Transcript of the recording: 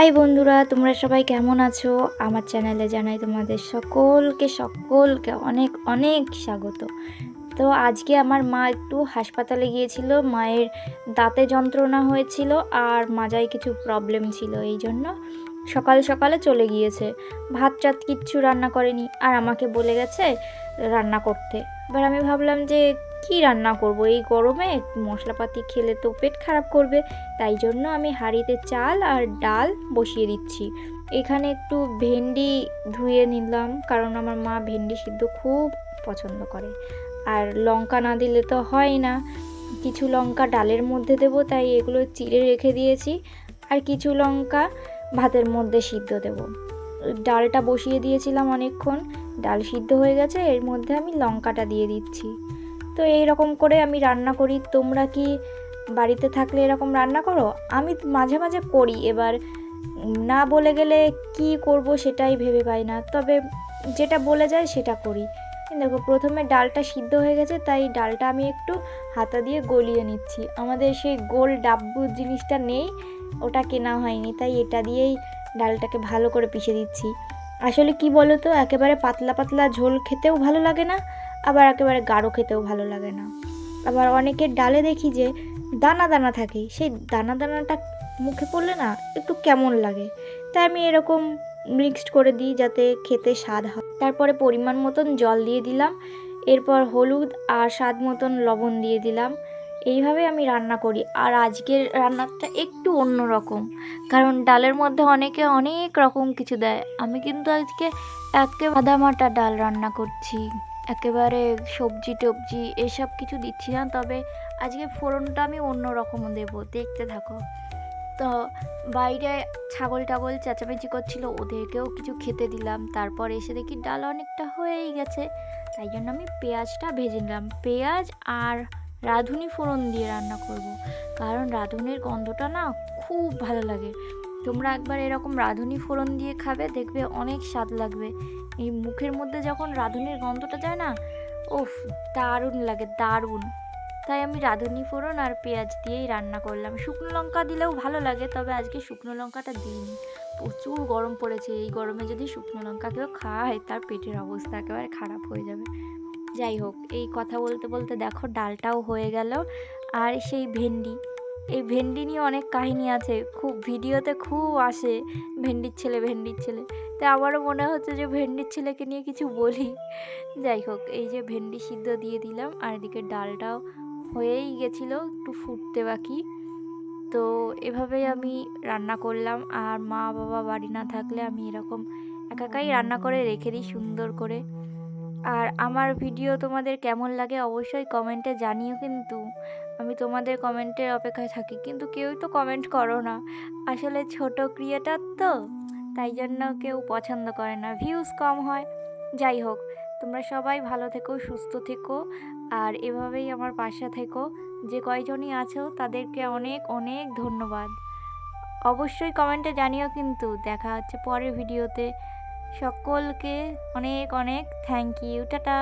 High বন্ধুরা, তোমরা সবাই কেমন আছো? আমার চ্যানেলে জানাই তোমাদের সকলকে অনেক অনেক স্বাগত। তো আজকে আমার মা একটু হাসপাতালে গিয়েছিল, মায়ের দাঁতে যন্ত্রণা হয়েছিল আর মাজায় কিছু প্রবলেম ছিল, এই জন্য সকাল সকালে চলে গিয়েছে। ভাত টাত কিচ্ছু রান্না করেনি আর আমাকে বলে গেছে রান্না করতে। এবার আমি ভাবলাম যে কি রান্না করব, এই গরমে মশলাপাতি খেলে তো পেট খারাপ করবে, তাই জন্য আমি হাঁড়িতে চাল আর ডাল বসিয়ে দিচ্ছি। এখানে একটু ভেন্ডি ধুয়ে নিলাম, কারণ আমার মা ভেন্ডি সিদ্ধ খুব পছন্দ করে, আর লঙ্কা না দিলে তো হয় না। কিছু লঙ্কা ডালের মধ্যে দেবো, তাই এগুলো চিড়ে রেখে দিয়েছি, আর কিছু লঙ্কা ভাতের মধ্যে সিদ্ধ দেব। ডালটা বসিয়ে দিয়েছিলাম অনেকক্ষণ, ডাল সিদ্ধ হয়ে গেছে, এর মধ্যে আমি লঙ্কাটা দিয়ে দিচ্ছি। তো এই রকম করে আমি রান্না করি। তোমরা কি বাড়িতে থাকলে এরকম রান্না করো? আমি মাঝে মাঝে করি, এবার না বলে গেলে কি করব সেটাই ভেবে পাই না, তবে যেটা বলে যায় সেটা করি। দেখো, প্রথমে ডালটা সিদ্ধ হয়ে গেছে, তাই ডালটা আমি একটু হাতা দিয়ে গলিয়ে নিচ্ছি। আমাদের সেই গোল ডাব্বু জিনিসটা নেই, ওটা কেনা হয়নি, তাই এটা দিয়েই ডালটাকে ভালো করে পিষে দিচ্ছি। আসলে কি বলো তো, একেবারে পাতলা পাতলা ঝোল খেতেও ভালো লাগে না, আবার একেবারে গাঢ় খেতেও ভালো লাগে না। আবার অনেকের ডালে দেখি যে দানা দানা থাকে, সেই দানা দানাটা মুখে পড়লে না একটু কেমন লাগে, তাই আমি এরকম মিক্সড করে দিই যাতে খেতে স্বাদ হয়। তারপরে পরিমাণ মতন জল দিয়ে দিলাম, এরপর হলুদ আর স্বাদ মতন লবণ দিয়ে দিলাম। এইভাবে আমি রান্না করি। আর আজকের রান্নাটা একটু অন্য রকম, কারণ ডালের মধ্যে অনেকে অনেক রকম কিছু দেয়, আমি কিন্তু আজকে সাদামাটা ডাল রান্না করছি, একেবারে সবজি টবজি এসব কিছু দিচ্ছি না, তবে আজকে ফোড়নটা আমি অন্য রকম দেবো, দেখতে থাকো। তো বাইরে ছাগল টাগল চেঁচামেচি করছিল, ওদেরকেও কিছু খেতে দিলাম। তারপর এসে দেখি ডাল অনেকটা হয়েই গেছে, তাই জন্য আমি পেঁয়াজটা ভেজে নিলাম। পেঁয়াজ আর রাঁধুনি ফোড়ন দিয়ে রান্না করব, কারণ রাঁধুনির গন্ধটা না খুব ভালো লাগে। তোমরা একবার এরকম রাঁধুনি ফোড়ন দিয়ে খাবে, দেখবে অনেক স্বাদ লাগবে। এই মুখের মধ্যে যখন রাঁধুনির গন্ধটা যায় না, ওফ, দারুণ লাগে, দারুণ। তাই আমি রাঁধুনি ফোড়ন আর পেঁয়াজ দিয়েই রান্না করলাম। শুকনো লঙ্কা দিলেও ভালো লাগে, তবে আজকে শুকনো লঙ্কাটা দিইনি, প্রচুর গরম পড়েছে। এই গরমে যদি শুকনো লঙ্কা কেউ খায়, তার পেটের অবস্থা একেবারে খারাপ হয়ে যাবে। যাই হোক, এই কথা বলতে বলতে দেখো ডালটাও হয়ে গেল। আর সেই ভেন্ডি, এই ভেন্ডি নিয়ে অনেক কাহিনী আছে, খুব ভিডিওতে খুব আসে, ভেন্ডির ছেলে ভেন্ডির ছেলে। তাই আমারও মনে হচ্ছে যে ভেন্ডির ছেলেকে নিয়ে কিছু বলি। যাই হোক, এই যে ভেন্ডি সিদ্ধ দিয়ে দিলাম, আর এদিকে ডালটাও হয়েই গেছিলো, একটু ফুটতে বাকি। তো এভাবেই আমি রান্না করলাম। আর মা বাবা বাড়ি না থাকলে আমি এরকম একাই রান্না করে রেখে দিই সুন্দর করে। আর আমার ভিডিও তোমাদের কেমন লাগে অবশ্যই কমেন্টে জানিও, কিন্তু আমি তোমাদের কমেন্টের অপেক্ষায় থাকি, কিন্তু কেউই তো কমেন্ট করো না। আসলে ছোট ক্রিয়েটার তো, তাই জন্য কেউ পছন্দ করে না, ভিউজ কম হয়। যাই হোক, তোমরা সবাই ভালো থেকো, সুস্থ থেকো, আর এভাবেই আমার পাশে থেকো। যে কয়জনই আছো তাদেরকে অনেক অনেক ধন্যবাদ। অবশ্যই কমেন্টে জানিও, কিন্তু দেখা হচ্ছে পরের ভিডিওতে। সকলকে অনেক অনেক থ্যাংক ইউ, টাটা।